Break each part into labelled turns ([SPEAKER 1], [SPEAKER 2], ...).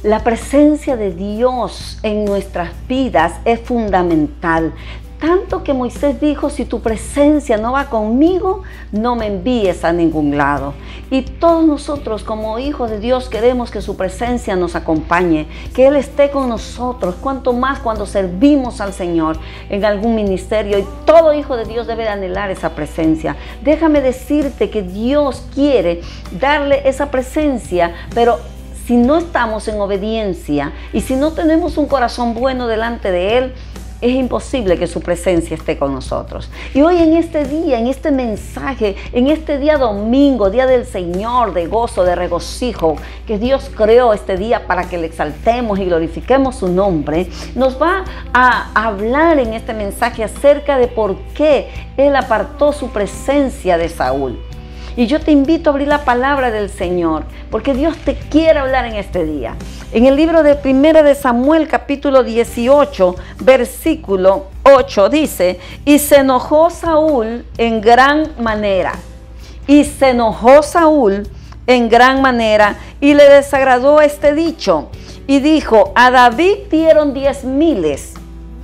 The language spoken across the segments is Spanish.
[SPEAKER 1] La presencia de Dios en nuestras vidas es fundamental. Tanto que Moisés dijo, si tu presencia no va conmigo, no me envíes a ningún lado. Y todos nosotros como hijos de Dios queremos que su presencia nos acompañe, que Él esté con nosotros, cuanto más cuando servimos al Señor en algún ministerio. Y todo hijo de Dios debe de anhelar esa presencia. Déjame decirte que Dios quiere darle esa presencia, pero si no estamos en obediencia y si no tenemos un corazón bueno delante de Él, es imposible que su presencia esté con nosotros. Y hoy en este día, en este mensaje, en este día domingo, día del Señor, de gozo, de regocijo, que Dios creó este día para que le exaltemos y glorifiquemos su nombre, nos va a hablar en este mensaje acerca de por qué Él apartó su presencia de Saúl. Y yo te invito a abrir la palabra del Señor, porque Dios te quiere hablar en este día. En el libro de 1 de Samuel, capítulo 18, versículo 8, dice, y se enojó Saúl en gran manera. Y se enojó Saúl en gran manera y le desagradó este dicho. Y dijo, a David dieron 10,000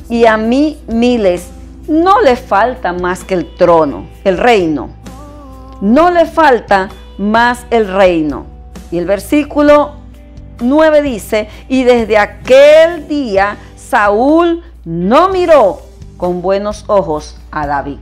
[SPEAKER 1] y a mí 1,000. No le falta más que el trono, el reino. No le falta más el reino. Y el versículo 9 dice, y desde aquel día Saúl no miró con buenos ojos a David.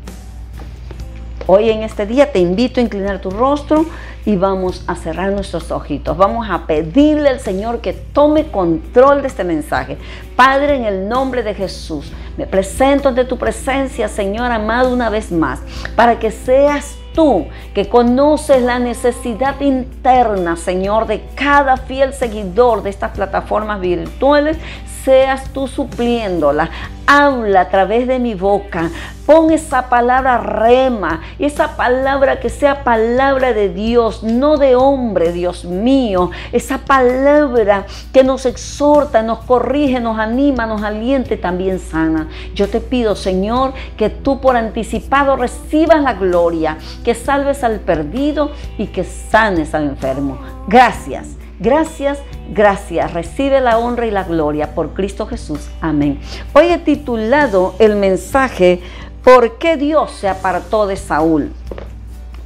[SPEAKER 1] Hoy en este día te invito a inclinar tu rostro y vamos a cerrar nuestros ojitos. Vamos a pedirle al Señor que tome control de este mensaje. Padre, en el nombre de Jesús, me presento ante tu presencia, Señor amado, una vez más, para que seas tú que conoces la necesidad interna, Señor, de cada fiel seguidor de estas plataformas virtuales, seas tú supliéndola. Habla a través de mi boca. Pon esa palabra rema, esa palabra que sea palabra de Dios, no de hombre, Dios mío. Esa palabra que nos exhorta, nos corrige, nos anima, nos alienta y también sana. Yo te pido, Señor, que tú por anticipado recibas la gloria, que salves al perdido y que sanes al enfermo. Gracias. Gracias, gracias. Recibe la honra y la gloria por Cristo Jesús. Amén. Hoy he titulado el mensaje, ¿por qué Dios se apartó de Saúl?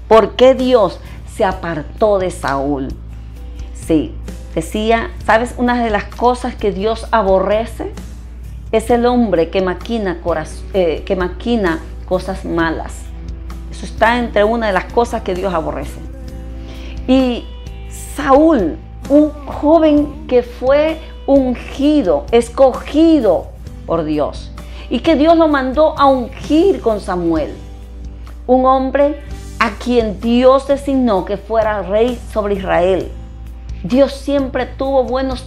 [SPEAKER 1] ¿Por qué Dios se apartó de Saúl? Sí, decía, ¿sabes? Una de las cosas que Dios aborrece es el hombre que maquina cosas malas. Eso está entre una de las cosas que Dios aborrece. Y Saúl, un joven que fue ungido, escogido por Dios, y que Dios lo mandó a ungir con Samuel, un hombre a quien Dios designó que fuera rey sobre Israel. Dios siempre tuvo buenos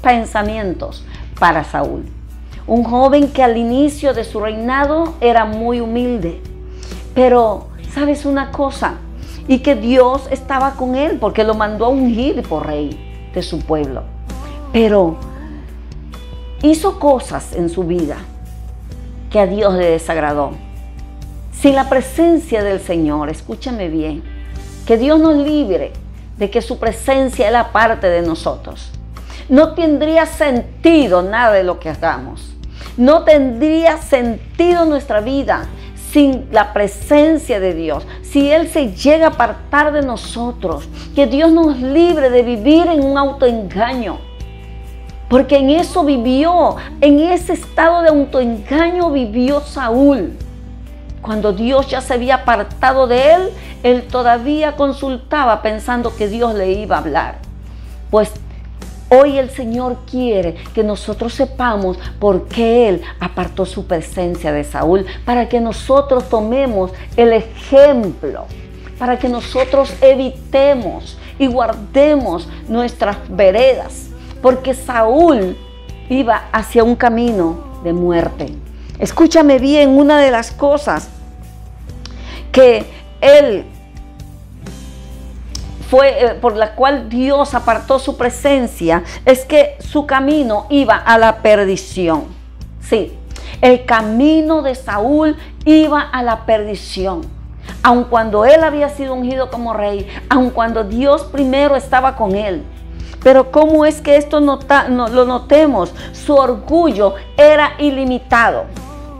[SPEAKER 1] pensamientos para Saúl, un joven que al inicio de su reinado era muy humilde, pero ¿sabes una cosa? Y que Dios estaba con él porque lo mandó a ungir por rey de su pueblo. Pero hizo cosas en su vida que a Dios le desagradó. Sin la presencia del Señor, escúchame bien, que Dios nos libre de que su presencia es la parte de nosotros. No tendría sentido nada de lo que hagamos. No tendría sentido nuestra vida sin la presencia de Dios. Si Él se llega a apartar de nosotros, que Dios nos libre de vivir en un autoengaño. Porque en eso vivió, en ese estado de autoengaño vivió Saúl. Cuando Dios ya se había apartado de él, él todavía consultaba pensando que Dios le iba a hablar. Pues hoy el Señor quiere que nosotros sepamos por qué Él apartó su presencia de Saúl, para que nosotros tomemos el ejemplo, para que nosotros evitemos y guardemos nuestras veredas, porque Saúl iba hacia un camino de muerte. Escúchame bien, una de las cosas que él fue por la cual Dios apartó su presencia, es que su camino iba a la perdición. Sí, el camino de Saúl iba a la perdición. Aun cuando él había sido ungido como rey, aun cuando Dios primero estaba con él, Pero ¿cómo es que esto lo notemos? Su orgullo era ilimitado.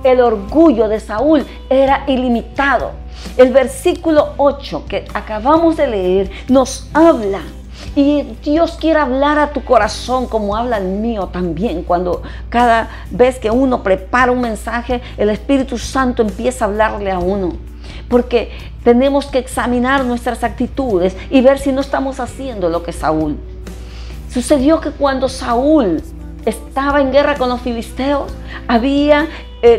[SPEAKER 1] El orgullo de Saúl era ilimitado. El versículo 8 que acabamos de leer nos habla, y Dios quiere hablar a tu corazón como habla el mío también. Cuando cada vez que uno prepara un mensaje, el Espíritu Santo empieza a hablarle a uno. Porque tenemos que examinar nuestras actitudes y ver si no estamos haciendo lo que Saúl. Sucedió que cuando Saúl estaba en guerra con los filisteos, había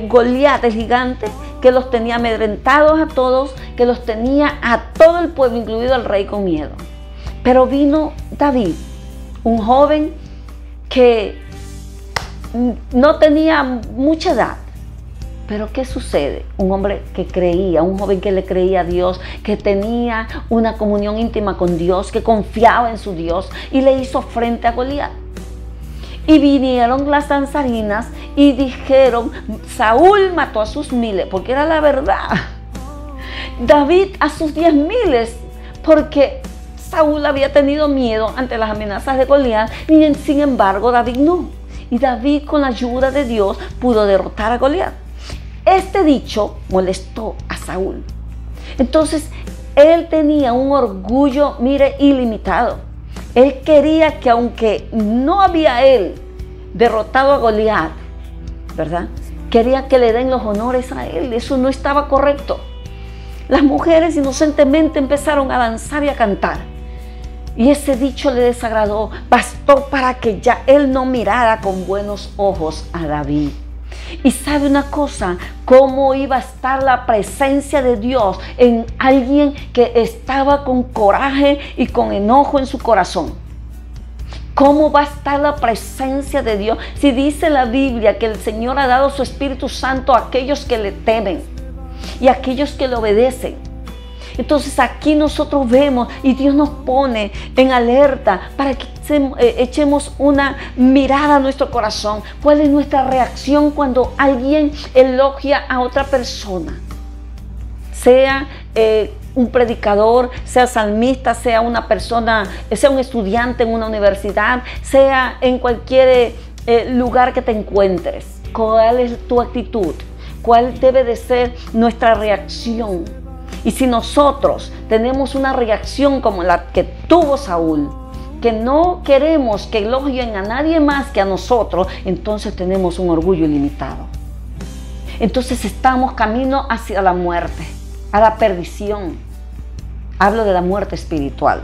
[SPEAKER 1] Goliat, el gigante, que los tenía amedrentados a todos, que los tenía a todo el pueblo, incluido al rey, con miedo. Pero vino David, un joven que no tenía mucha edad. Pero ¿qué sucede? Un hombre que creía, un joven que le creía a Dios, que tenía una comunión íntima con Dios, que confiaba en su Dios, y le hizo frente a Goliat. Y vinieron las danzarinas y dijeron, Saúl mató a sus 1000, porque era la verdad. David a sus 10,000, porque Saúl había tenido miedo ante las amenazas de Goliat, y sin embargo David no. Y David, con la ayuda de Dios, pudo derrotar a Goliat. Este dicho molestó a Saúl. Entonces, él tenía un orgullo, mire, ilimitado. Él quería que, aunque no había él derrotado a Goliat, ¿verdad?, quería que le den los honores a él. Eso no estaba correcto. Las mujeres inocentemente empezaron a danzar y a cantar. Y ese dicho le desagradó. Bastó para que ya él no mirara con buenos ojos a David. Y sabe una cosa, cómo iba a estar la presencia de Dios en alguien que estaba con coraje y con enojo en su corazón. ¿Cómo va a estar la presencia de Dios? Si dice la Biblia que el Señor ha dado su Espíritu Santo a aquellos que le temen y a aquellos que le obedecen. Entonces aquí nosotros vemos, y Dios nos pone en alerta para que echemos una mirada a nuestro corazón. ¿Cuál es nuestra reacción cuando alguien elogia a otra persona? Sea un predicador, sea salmista, sea una persona, sea un estudiante en una universidad, sea en cualquier lugar que te encuentres. ¿Cuál es tu actitud? ¿Cuál debe de ser nuestra reacción? Y si nosotros tenemos una reacción como la que tuvo Saúl, que no queremos que elogien a nadie más que a nosotros, entonces tenemos un orgullo ilimitado. Entonces estamos camino hacia la muerte, a la perdición. Hablo de la muerte espiritual.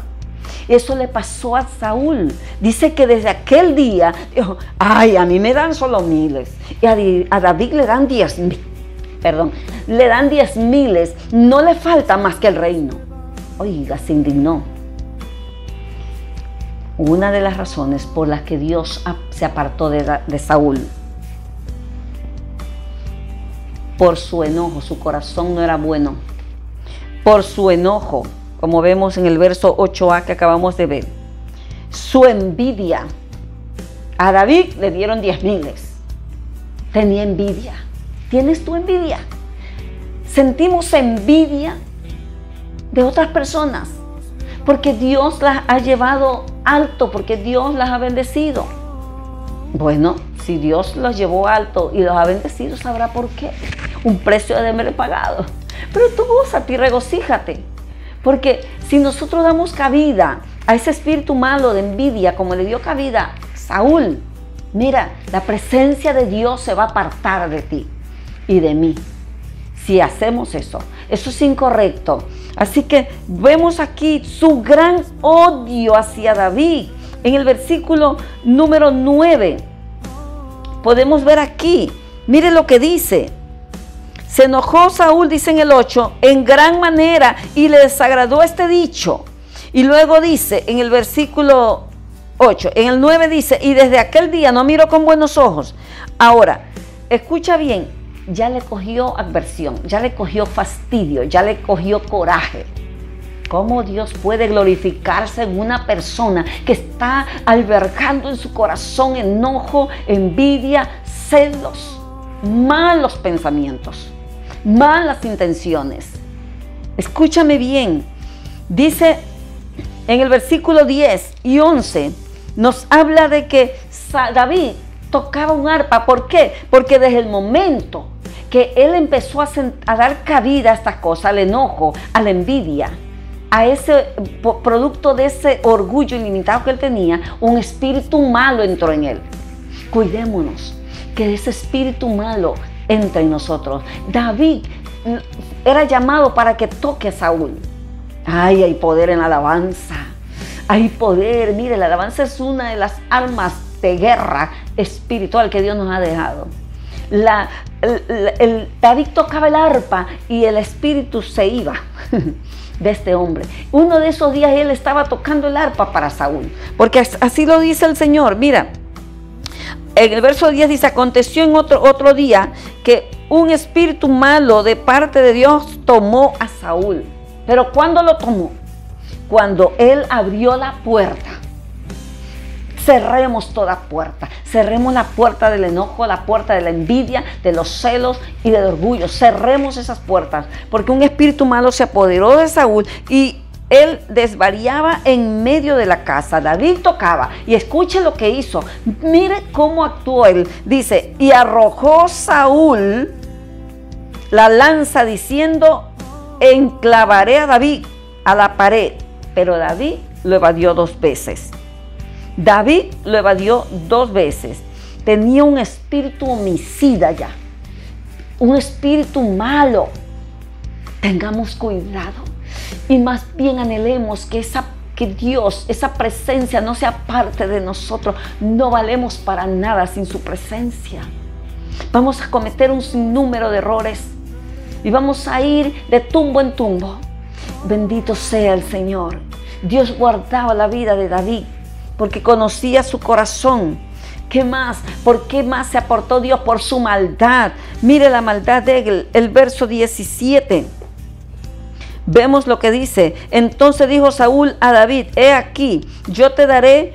[SPEAKER 1] Eso le pasó a Saúl. Dice que desde aquel día dijo, ay, a mí me dan solo 1000 y a David le dan 10,000. Le dan 10,000, no le falta más que el reino. Oiga, se indignó. Una de las razones por las que Dios se apartó de Saúl, por su enojo. Su corazón no era bueno. Por su enojo, como vemos en el verso 8a que acabamos de ver. Su envidia. A David le dieron 10,000. Tenía envidia. ¿Tienes tu envidia? Sentimos envidia de otras personas porque Dios las ha llevado alto, porque Dios las ha bendecido. Bueno, si Dios los llevó alto y los ha bendecido, sabrá por qué. Un precio de haberle pagado. Pero tú gózate y regocíjate, porque si nosotros damos cabida a ese espíritu malo de envidia, como le dio cabida Saúl, mira, la presencia de Dios se va a apartar de ti y de mí. Si hacemos eso es incorrecto. Así que vemos aquí su gran odio hacia David. En el versículo número 9 podemos ver aquí, mire lo que dice. Se enojó Saúl, dice en el 8, en gran manera, y le desagradó este dicho. Y luego dice en el versículo 8, en el 9 dice, y desde aquel día no miró con buenos ojos. Ahora, escucha bien, ya le cogió adversión, ya le cogió fastidio, ya le cogió coraje. ¿Cómo Dios puede glorificarse en una persona que está albergando en su corazón enojo, envidia, celos, malos pensamientos, malas intenciones? Escúchame bien, dice en el versículo 10 y 11, nos habla de que David tocaba un arpa. ¿Por qué? Porque desde el momento que él empezó a dar cabida a estas cosas, al enojo, a la envidia, a ese producto de ese orgullo ilimitado que él tenía, un espíritu malo entró en él. Cuidémonos que ese espíritu malo entre en nosotros. David era llamado para que toque a Saúl. Ay, hay poder en la alabanza. Hay poder. Mire, la alabanza es una de las armas de guerra espiritual que Dios nos ha dejado. David tocaba el arpa y el espíritu se iba de este hombre. Uno de esos días él estaba tocando el arpa para Saúl, porque así lo dice el Señor. Mira, en el verso 10 dice: aconteció en otro día que un espíritu malo de parte de Dios tomó a Saúl. Pero ¿cuándo lo tomó? Cuando él abrió la puerta. Cerremos toda puerta. Cerremos la puerta del enojo, la puerta de la envidia, de los celos y del orgullo. Cerremos esas puertas, porque un espíritu malo se apoderó de Saúl y él desvariaba en medio de la casa. David tocaba, y escuche lo que hizo. Mire cómo actuó él. Dice: y arrojó Saúl la lanza diciendo: enclavaré a David a la pared. Pero David lo evadió 2 veces. David lo evadió 2 veces. Tenía un espíritu homicida ya, un espíritu malo. Tengamos cuidado y más bien anhelemos que Dios, esa presencia no sea parte de nosotros. No valemos para nada sin su presencia. Vamos a cometer un sinnúmero de errores y vamos a ir de tumbo en tumbo. Bendito sea el Señor. Dios guardaba la vida de David porque conocía su corazón. ¿Qué más? ¿Por qué más se apartó Dios? Por su maldad. Mire la maldad de él, el verso 17. Vemos lo que dice: entonces dijo Saúl a David: he aquí, yo te daré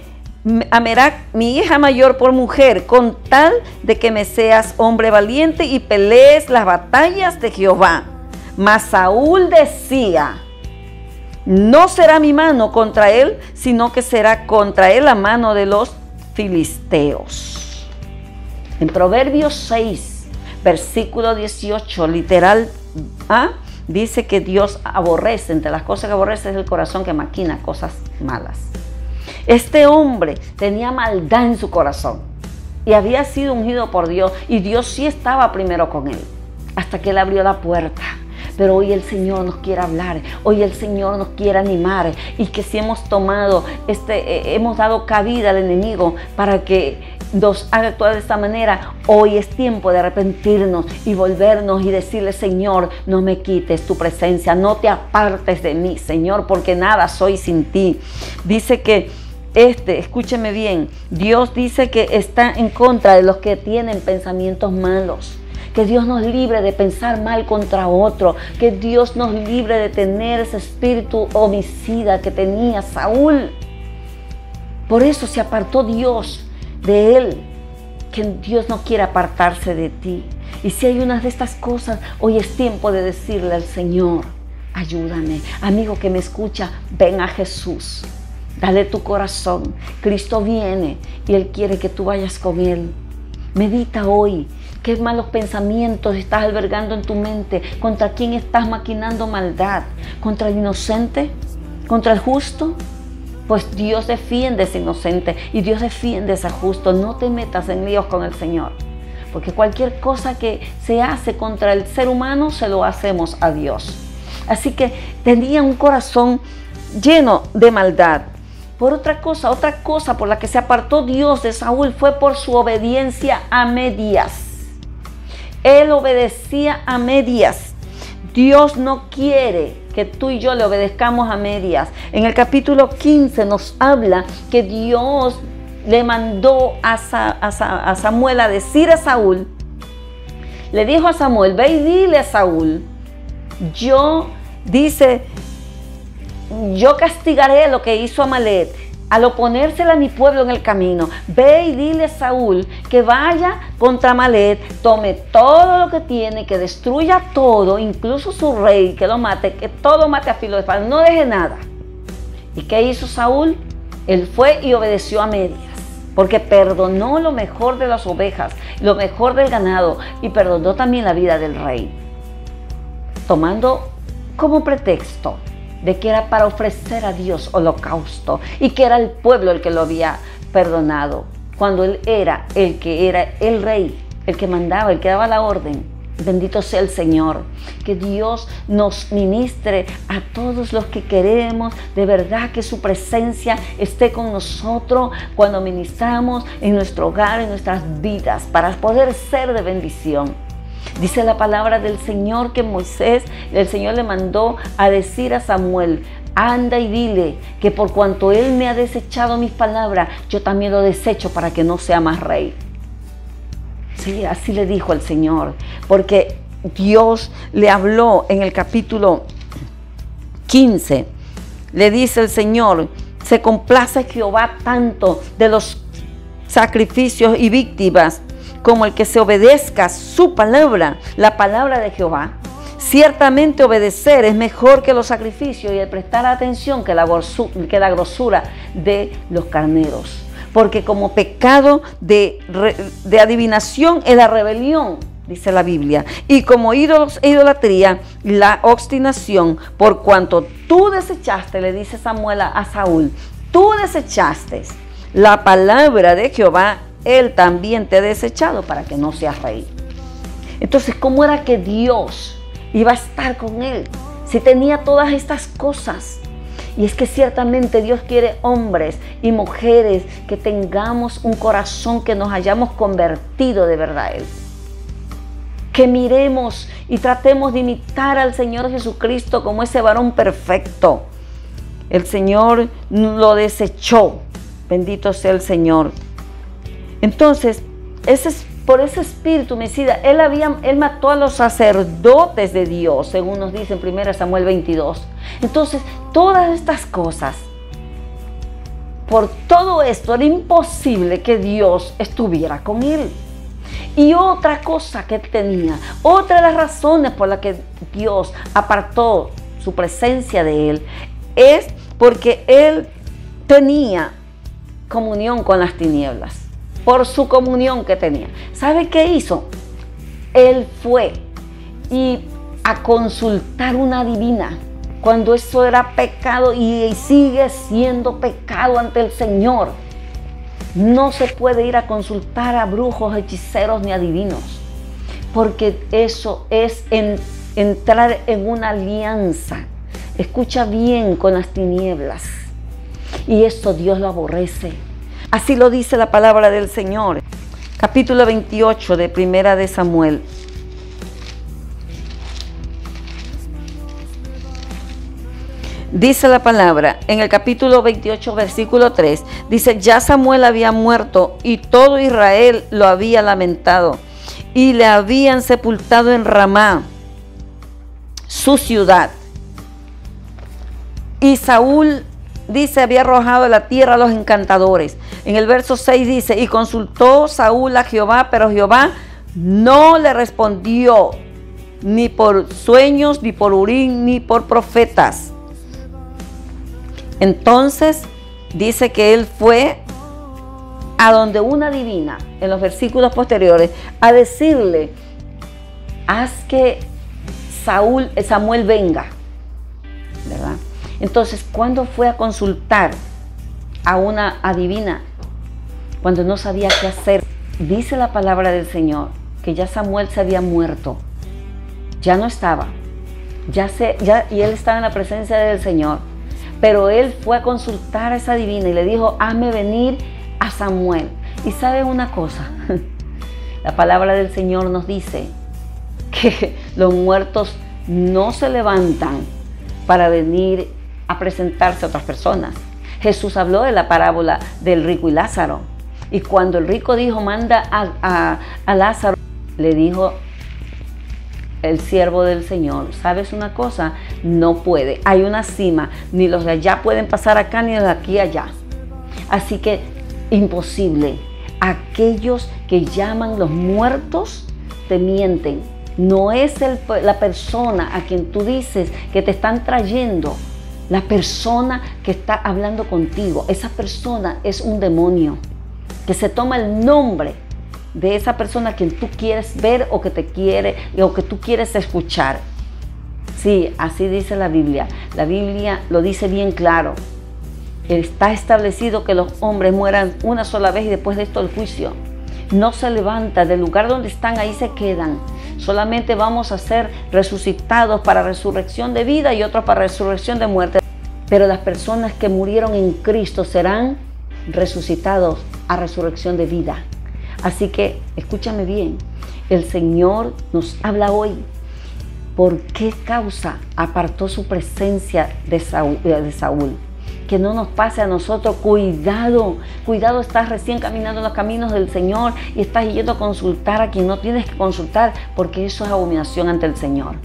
[SPEAKER 1] a Merac, mi hija mayor, por mujer, con tal de que me seas hombre valiente y pelees las batallas de Jehová. Mas Saúl decía: no será mi mano contra él, sino que será contra él la mano de los filisteos. En Proverbios 6, versículo 18, literal, dice que Dios aborrece, entre las cosas que aborrece es el corazón que maquina cosas malas. Este hombre tenía maldad en su corazón y había sido ungido por Dios, y Dios sí estaba primero con él, hasta que él abrió la puerta. Pero hoy el Señor nos quiere hablar, hoy el Señor nos quiere animar, y que si hemos tomado hemos dado cabida al enemigo para que nos haga actuar de esta manera, hoy es tiempo de arrepentirnos y volvernos y decirle: Señor, no me quites tu presencia, no te apartes de mí, Señor, porque nada soy sin ti. Dice que escúcheme bien, Dios dice que está en contra de los que tienen pensamientos malos. Que Dios nos libre de pensar mal contra otro. Que Dios nos libre de tener ese espíritu homicida que tenía Saúl. Por eso se apartó Dios de él. Que Dios no quiere apartarse de ti. Y si hay una de estas cosas, hoy es tiempo de decirle al Señor: ayúdame. Amigo que me escucha, ven a Jesús. Dale tu corazón. Cristo viene y Él quiere que tú vayas con Él. Medita hoy. ¿Qué malos pensamientos estás albergando en tu mente? ¿Contra quién estás maquinando maldad? ¿Contra el inocente? ¿Contra el justo? Pues Dios defiende a ese inocente y Dios defiende a ese justo. No te metas en líos con el Señor, porque cualquier cosa que se hace contra el ser humano se lo hacemos a Dios. Así que tenía un corazón lleno de maldad. Por otra cosa por la que se apartó Dios de Saúl fue por su obediencia a medias. Él obedecía a medias. Dios no quiere que tú y yo le obedezcamos a medias. En el capítulo 15 nos habla que Dios le mandó a Samuel a decir a Saúl. Le dijo a Samuel: ve y dile a Saúl, yo castigaré lo que hizo Amalek al oponérsele a mi pueblo en el camino. Ve y dile a Saúl que vaya contra Amalek, tome todo lo que tiene, que destruya todo, incluso su rey, que lo mate, que todo mate a filo de espada, no deje nada. ¿Y qué hizo Saúl? Él fue y obedeció a medias, porque perdonó lo mejor de las ovejas, lo mejor del ganado, y perdonó también la vida del rey, tomando como pretexto de que era para ofrecer a Dios holocausto y que era el pueblo el que lo había perdonado, cuando él era el rey, el que mandaba, el que daba la orden. Bendito sea el Señor. Que Dios nos ministre a todos los que queremos de verdad que su presencia esté con nosotros cuando ministramos en nuestro hogar, en nuestras vidas, para poder ser de bendición. Dice la palabra del Señor que Moisés, el Señor le mandó a decir a Samuel: anda y dile que por cuanto él me ha desechado mis palabras, yo también lo desecho para que no sea más rey. Sí, así le dijo el Señor, porque Dios le habló en el capítulo 15. Le dice el Señor: se complace Jehová tanto de los sacrificios y víctimas como el que se obedezca su palabra, la palabra de Jehová. Ciertamente obedecer es mejor que los sacrificios y el prestar atención que la grosura de los carneros. Porque como pecado de adivinación es la rebelión, dice la Biblia, y como ídolos e idolatría, la obstinación, por cuanto tú desechaste, le dice Samuel a Saúl, tú desechaste la palabra de Jehová, él también te ha desechado para que no seas rey. Entonces, ¿cómo era que Dios iba a estar con él si tenía todas estas cosas? Y es que ciertamente Dios quiere hombres y mujeres que tengamos un corazón, que nos hayamos convertido de verdad a Él. Que miremos y tratemos de imitar al Señor Jesucristo como ese varón perfecto. El Señor lo desechó. Bendito sea el Señor. Entonces, por ese espíritu homicida, él mató a los sacerdotes de Dios, según nos dice en 1 Samuel 22. Entonces, todas estas cosas, por todo esto, era imposible que Dios estuviera con él. Y otra cosa que él tenía, otra de las razones por las que Dios apartó su presencia de él, es porque él tenía comunión con las tinieblas. Por su comunión que tenía. ¿Sabe qué hizo? Él fue a consultar una divina, cuando eso era pecado y sigue siendo pecado ante el Señor. No se puede ir a consultar a brujos, hechiceros ni adivinos, porque eso es entrar en una alianza, escucha bien, con las tinieblas, y esto Dios lo aborrece. Así lo dice la palabra del Señor. Capítulo 28 de 1 de Samuel. Dice la palabra, en el capítulo 28, versículo 3, dice: ya Samuel había muerto y todo Israel lo había lamentado y le habían sepultado en Ramá, su ciudad. Y Saúl, dice, había arrojado a la tierra a los encantadores. En el verso 6 dice: y consultó Saúl a Jehová, pero Jehová no le respondió, ni por sueños, ni por Urim, ni por profetas. Entonces dice que él fue a donde una divina, en los versículos posteriores, a decirle: haz que Samuel venga, ¿verdad? Entonces, ¿cuándo fue a consultar a una adivina? Cuando no sabía qué hacer. Dice la palabra del Señor que ya Samuel se había muerto, ya no estaba, y él estaba en la presencia del Señor, pero él fue a consultar a esa adivina y le dijo: hazme venir a Samuel. Y sabe una cosa, la palabra del Señor nos dice que los muertos no se levantan para venir a presentarse a otras personas. Jesús habló de la parábola del rico y Lázaro. Y cuando el rico dijo: manda a Lázaro, le dijo el siervo del Señor: ¿sabes una cosa? No puede. Hay una cima. Ni los de allá pueden pasar acá, ni los de aquí allá. Así que imposible. Aquellos que llaman los muertos te mienten. No es la persona a quien tú dices que te están trayendo La persona que está hablando contigo, esa persona es un demonio que se toma el nombre de esa persona a quien tú quieres ver o que te quiere o que tú quieres escuchar. Sí, así dice la Biblia. La Biblia lo dice bien claro. Está establecido que los hombres mueran una sola vez y después de esto el juicio. No se levanta del lugar donde están, ahí se quedan. Solamente vamos a ser resucitados para resurrección de vida y otros para resurrección de muerte. Pero las personas que murieron en Cristo serán resucitados a resurrección de vida. Así que escúchame bien, el Señor nos habla hoy. ¿Por qué causa apartó su presencia de Saúl? Que no nos pase a nosotros. Cuidado, cuidado, estás recién caminando en los caminos del Señor y estás yendo a consultar a quien no tienes que consultar, porque eso es abominación ante el Señor.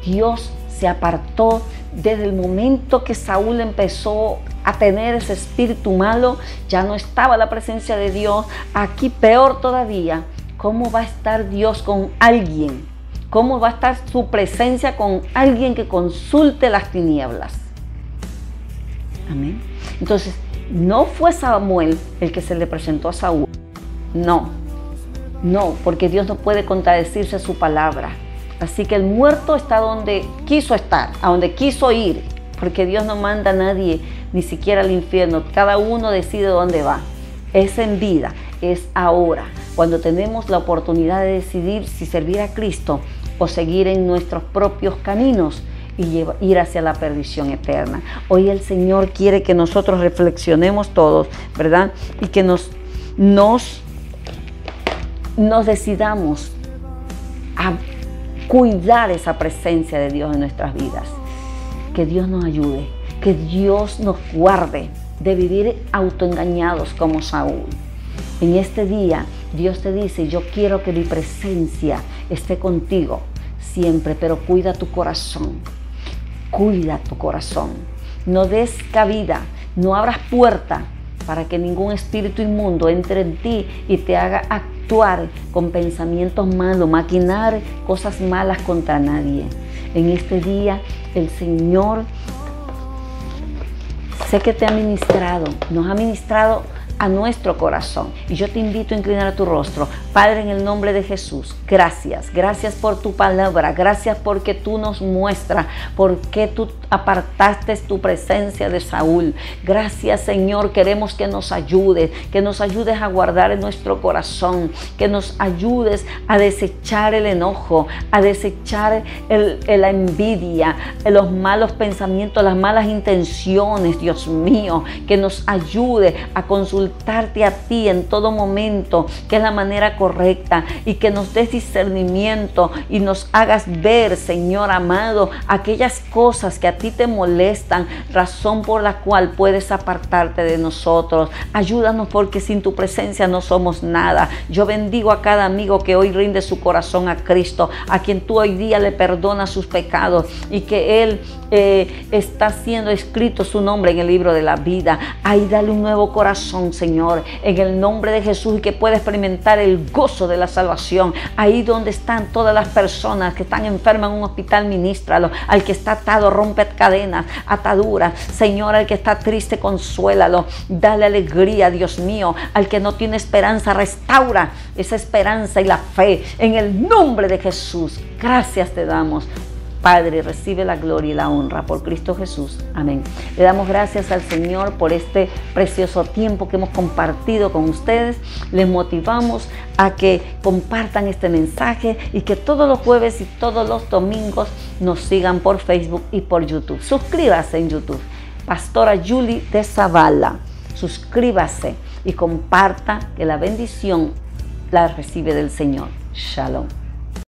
[SPEAKER 1] Dios se apartó desde el momento que Saúl empezó a tener ese espíritu malo. Ya no estaba la presencia de Dios. Aquí peor todavía. ¿Cómo va a estar Dios con alguien? ¿Cómo va a estar su presencia con alguien que consulte las tinieblas? Amén. Entonces, no fue Samuel el que se le presentó a Saúl. No, porque Dios no puede contradecirse a su palabra. Así que el muerto está donde quiso estar, a donde quiso ir, porque Dios no manda a nadie, ni siquiera al infierno. Cada uno decide dónde va. Es en vida, es ahora, cuando tenemos la oportunidad de decidir si servir a Cristo o seguir en nuestros propios caminos y ir hacia la perdición eterna. Hoy el Señor quiere que nosotros reflexionemos todos, ¿verdad? Y que nos decidamos a cuidar esa presencia de Dios en nuestras vidas. Que Dios nos ayude, que Dios nos guarde de vivir autoengañados como Saúl. En este día Dios te dice: yo quiero que mi presencia esté contigo siempre, pero cuida tu corazón. Cuida tu corazón. No des cabida, no abras puerta para que ningún espíritu inmundo entre en ti y te haga actuar con pensamientos malos, maquinar cosas malas contra nadie. En este día el Señor, sé que te ha ministrado, nos ha ministrado a nuestro corazón. Y yo te invito a inclinar tu rostro. Padre, en el nombre de Jesús, gracias. Gracias por tu palabra. Gracias porque tú nos muestras por qué tú apartaste tu presencia de Saúl. Gracias, Señor. Queremos que nos ayudes a guardar en nuestro corazón, que nos ayudes a desechar el enojo, a desechar la envidia, los malos pensamientos, las malas intenciones, Dios mío, que nos ayude a consultarte a ti en todo momento, que es la manera correcta, y que nos des discernimiento y nos hagas ver, Señor amado, aquellas cosas que a ti te molestan, razón por la cual puedes apartarte de nosotros. Ayúdanos, porque sin tu presencia no somos nada. Yo bendigo a cada amigo que hoy rinde su corazón a Cristo, a quien tú hoy día le perdonas sus pecados y que Él está siendo escrito su nombre en el libro de la vida. Ahí dale un nuevo corazón, Señor, en el nombre de Jesús, y que pueda experimentar el gozo de la salvación. Ahí donde están todas las personas que están enfermas en un hospital, ministralo. Al que está atado, rompe cadenas, ataduras. Señor, al que está triste, consuélalo. Dale alegría, Dios mío. Al que no tiene esperanza, restaura esa esperanza y la fe. En el nombre de Jesús, gracias te damos. Padre, recibe la gloria y la honra por Cristo Jesús. Amén. Le damos gracias al Señor por este precioso tiempo que hemos compartido con ustedes. Les motivamos a que compartan este mensaje y que todos los jueves y todos los domingos nos sigan por Facebook y por YouTube. Suscríbase en YouTube. Pastora Julie de Zavala. Suscríbase y comparta, que la bendición la recibe del Señor. Shalom.